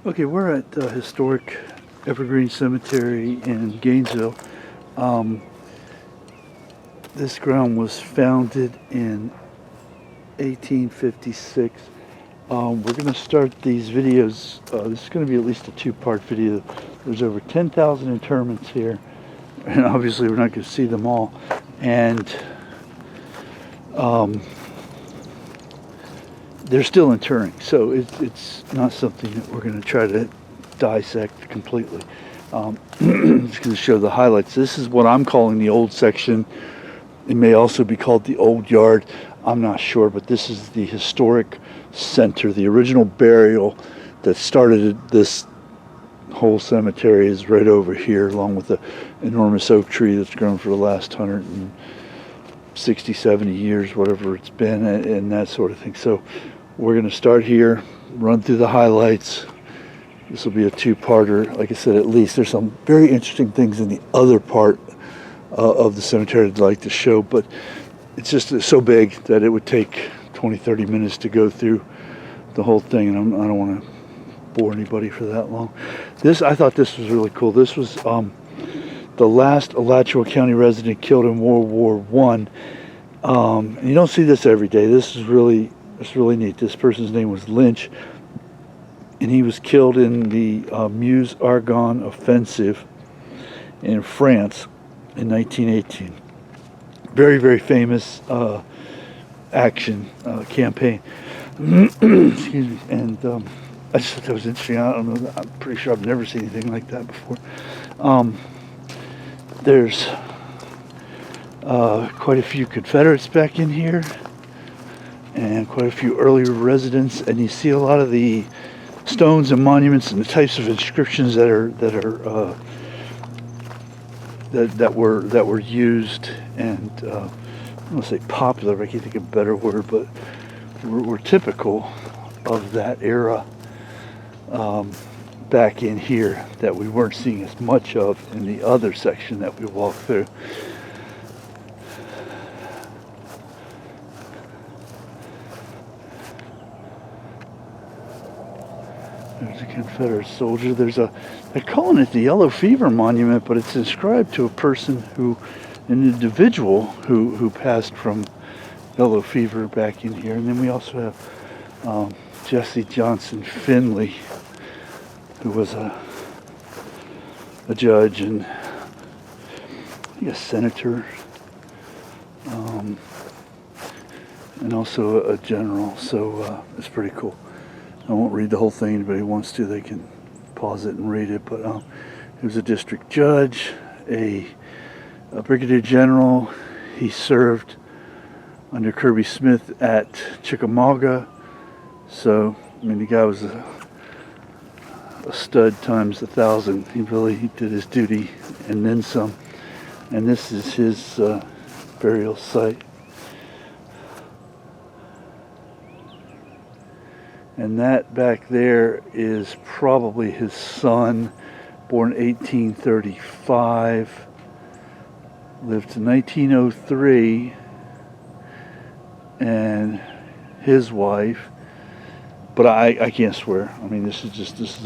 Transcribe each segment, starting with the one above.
Okay, we're at historic Evergreen Cemetery in Gainesville. Um, this ground was founded in 1856. We're going to start these videos. This is going to be at least a two-part video. There's over 10,000 interments here, and obviously we're not going to see them all. And they're still interring, so it's not something that we're going to try to dissect completely. Just going to show the highlights. This is what I'm calling the old section. It may also be called the old yard. I'm not sure, but this is the historic center. The original burial that started this whole cemetery is right over here, along with the enormous oak tree that's grown for the last 160, 70 years, whatever it's been, and that sort of thing. So we're going to start here, run through the highlights. This will be a two-parter. Like I said, at least there's some very interesting things in the other part of the cemetery I'd like to show, but it's just so big that it would take 20-30 minutes to go through the whole thing, and I don't want to bore anybody for that long. I thought this was really cool. This was the last Alachua County resident killed in World War I. And you don't see this every day. It's really neat. This person's name was Lynch, and he was killed in the Meuse-Argonne offensive in France in 1918. Very, very famous action campaign. Excuse me. And I just thought that was interesting. I don't know. I'm pretty sure I've never seen anything like that before. There's quite a few Confederates back in here, and quite a few earlier residents, and you see a lot of the stones and monuments and the types of inscriptions that were used, and I don't want to say popular, but I can't think of a better word, but were typical of that era back in here that we weren't seeing as much of in the other section that we walked through. There's a Confederate soldier. They're calling it the Yellow Fever Monument, but it's inscribed to an individual who passed from yellow fever back in here. And then we also have Jesse Johnson Finley, who was a judge and I think a senator, and also a general. So it's pretty cool. I won't read the whole thing. Anybody wants to, they can pause it and read it. But he was a district judge, a brigadier general. He served under Kirby Smith at Chickamauga. So, I mean, the guy was a stud times 1,000. He did his duty and then some. And this is his burial site. And that back there is probably his son, born 1835, lived to 1903, and his wife. But I can't swear. I mean, these are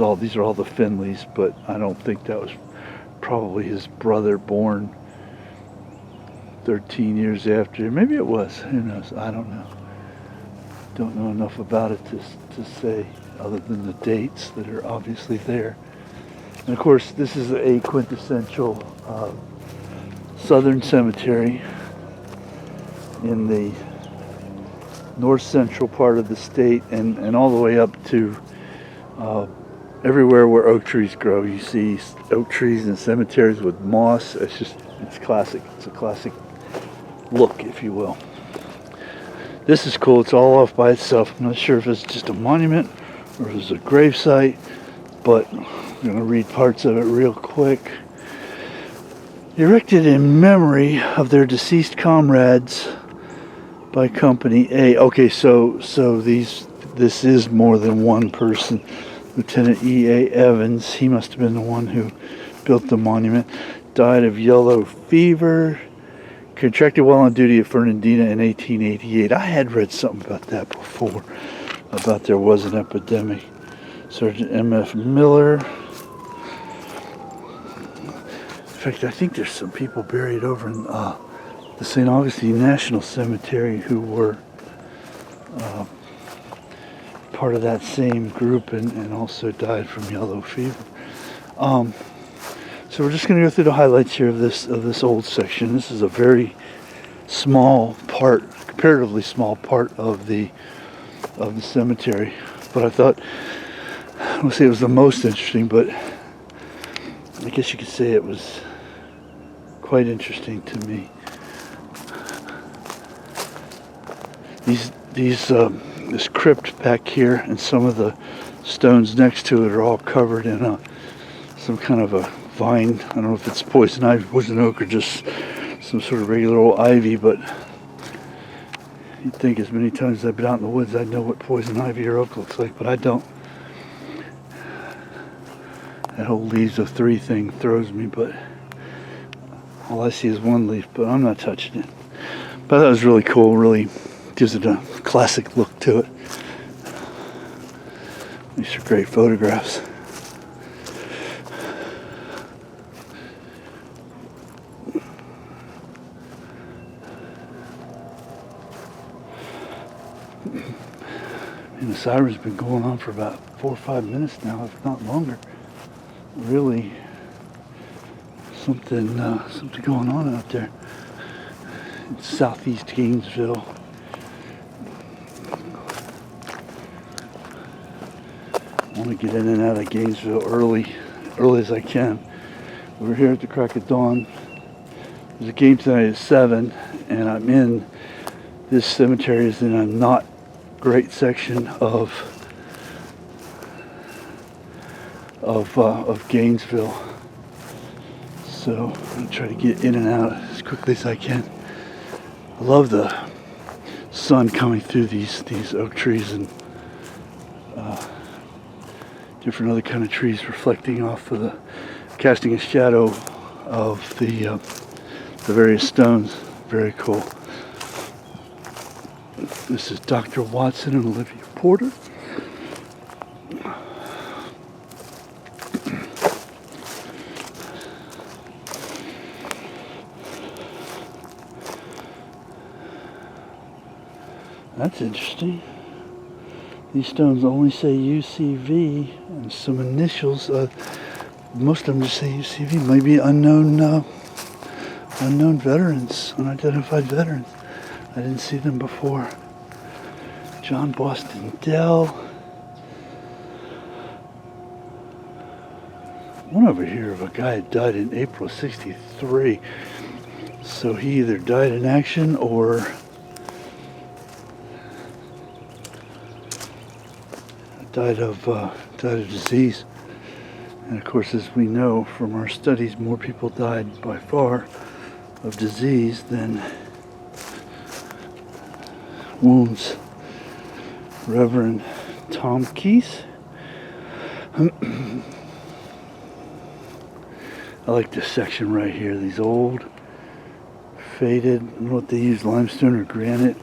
all the Finleys, but I don't think that was probably his brother, born 13 years after. Maybe it was. Who knows? I don't know. Don't know enough about it to say, other than the dates that are obviously there. And of course, this is a quintessential southern cemetery in the north central part of the state, and all the way up to everywhere where oak trees grow. You see oak trees in cemeteries with moss. It's classic. It's a classic look, if you will. This is cool. It's all off by itself. I'm not sure if it's just a monument or if it's a grave site, but I'm going to read parts of it real quick. Erected in memory of their deceased comrades by Company A. Okay, so this is more than one person. Lieutenant E.A. Evans, he must have been the one who built the monument, died of yellow fever. Contracted while on duty at Fernandina in 1888. I had read something about that before, about there was an epidemic. Sergeant M.F. Miller. In fact, I think there's some people buried over in the St. Augustine National Cemetery who were part of that same group and also died from yellow fever. So we're just going to go through the highlights here of this old section. This is a very small part, comparatively small part of the cemetery, but I thought, I don't say it was the most interesting, but I guess you could say it was quite interesting to me. This crypt back here and some of the stones next to it are all covered in some kind of a vine. I don't know if it's poison ivy, poison oak, or just some sort of regular old ivy, but you'd think as many times as I've been out in the woods I'd know what poison ivy or oak looks like, but I don't. That whole leaves of three thing throws me, but all I see is one leaf, but I'm not touching it. But that was really cool, really gives it a classic look to it. These are great photographs. And the siren's been going on for about 4 or 5 minutes now, if not longer. Really something going on out there. It's southeast Gainesville. I want to get in and out of Gainesville early as I can. We're here at the crack of dawn. There's a game tonight at 7, and I'm in this cemetery is in a not great section of Gainesville. So I'm going to try to get in and out as quickly as I can. I love the sun coming through these oak trees and different other kind of trees reflecting off of casting a shadow of the various stones. Very cool. This is Dr. Watson and Olivia Porter. That's interesting. These stones only say UCV and some initials. Most of them just say UCV. Maybe unknown veterans, unidentified veterans. I didn't see them before. John Boston Dell. One over here of a guy that died in April 63. So he either died in action or died of disease. And of course, as we know from our studies, more people died by far of disease than wounds. Reverend Tom Keys. I like this section right here. These old, faded, I don't know what they use, limestone or granite.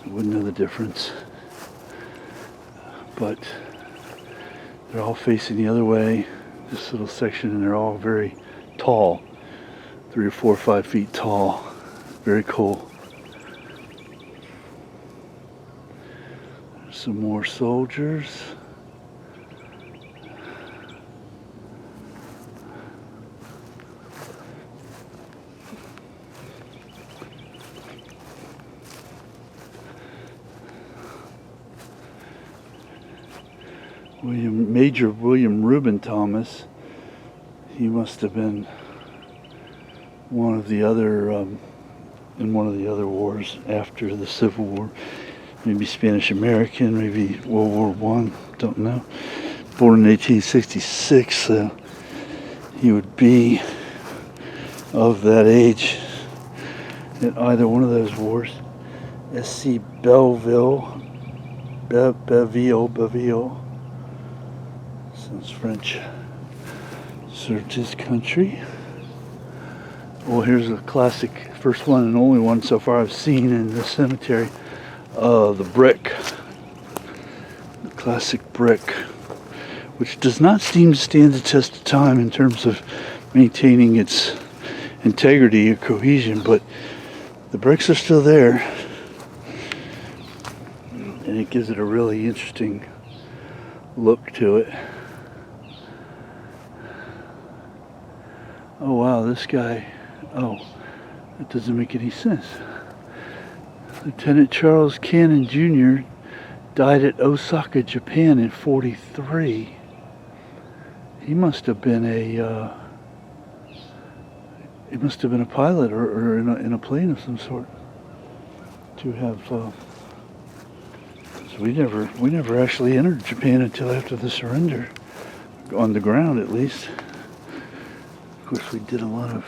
I wouldn't know the difference. But they're all facing the other way, this little section, and they're all very tall, 3 or 4 or 5 feet tall. Very cool. There's some more soldiers. Major William Reuben Thomas, he must have been one of the other, in one of the other wars after the Civil War. Maybe Spanish American, maybe World War I, don't know. Born in 1866, he would be of that age in either one of those wars. S.C. Belleville, sounds French, served his country. Well, here's a classic, first one and only one so far I've seen in the cemetery. The brick, the classic brick. which does not seem to stand the test of time in terms of maintaining its integrity or cohesion, but the bricks are still there, and it gives it a really interesting look to it. Oh wow, this guy, oh, that doesn't make any sense. Lieutenant Charles Cannon Jr. died at Osaka, Japan in '43. He must have been a pilot or in a plane of some sort. To have so we never actually entered Japan until after the surrender, on the ground at least. Of course, we did a lot of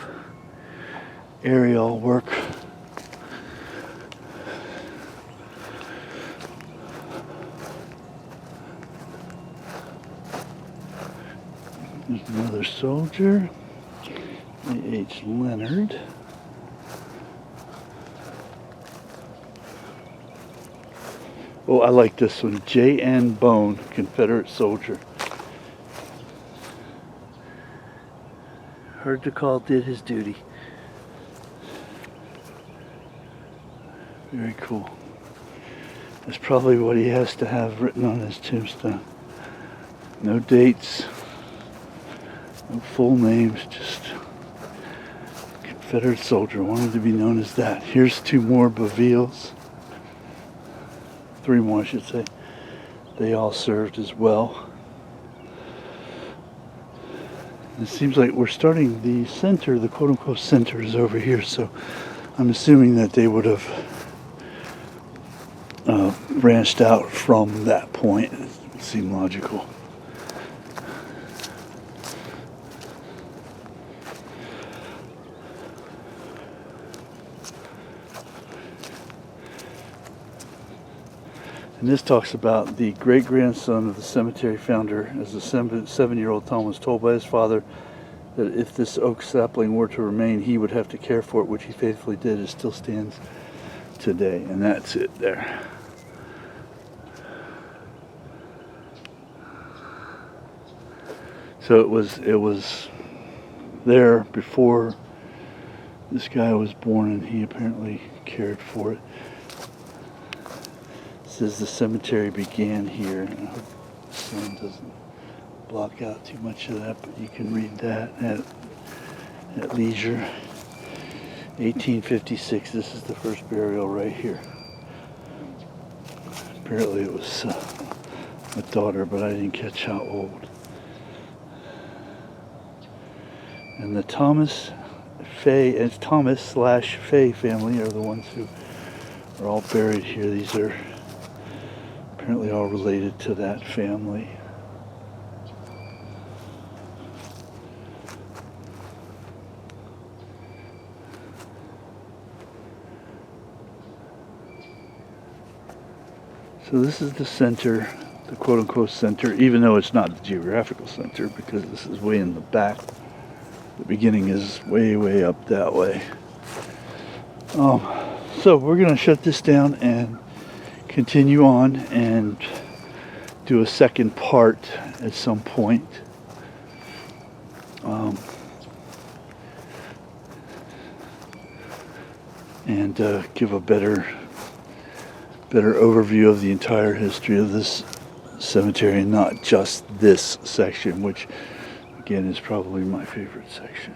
aerial work. There's another soldier, A.H. Leonard. Oh, I like this one, J.N. Bone, Confederate soldier. Hard to call, did his duty. Very cool. That's probably what he has to have written on his tombstone. No dates. No full names, just Confederate soldier, wanted to be known as that. Here's two more Bavils. Three more, I should say. They all served as well. It seems like we're starting the center, the quote-unquote center is over here, so I'm assuming that they would have branched out from that point. It would seem logical. And this talks about the great-grandson of the cemetery founder. As a 7-year-old, Tom was told by his father that if this oak sapling were to remain, he would have to care for it, which he faithfully did. It still stands today, and that's it there. So it was there before this guy was born, and he apparently cared for it. Says the cemetery began here. I hope the sun doesn't block out too much of that, but you can read that at leisure. 1856, this is the first burial right here. Apparently it was my daughter, but I didn't catch how old. And the Thomas / Fay family are the ones who are all buried here. These are apparently all related to that family. So this is the center, the quote-unquote center, even though it's not the geographical center, because this is way in the back. The beginning is way, way up that way. So we're going to shut this down and continue on and do a second part at some point. And give a better overview of the entire history of this cemetery, and not just this section, which again is probably my favorite section.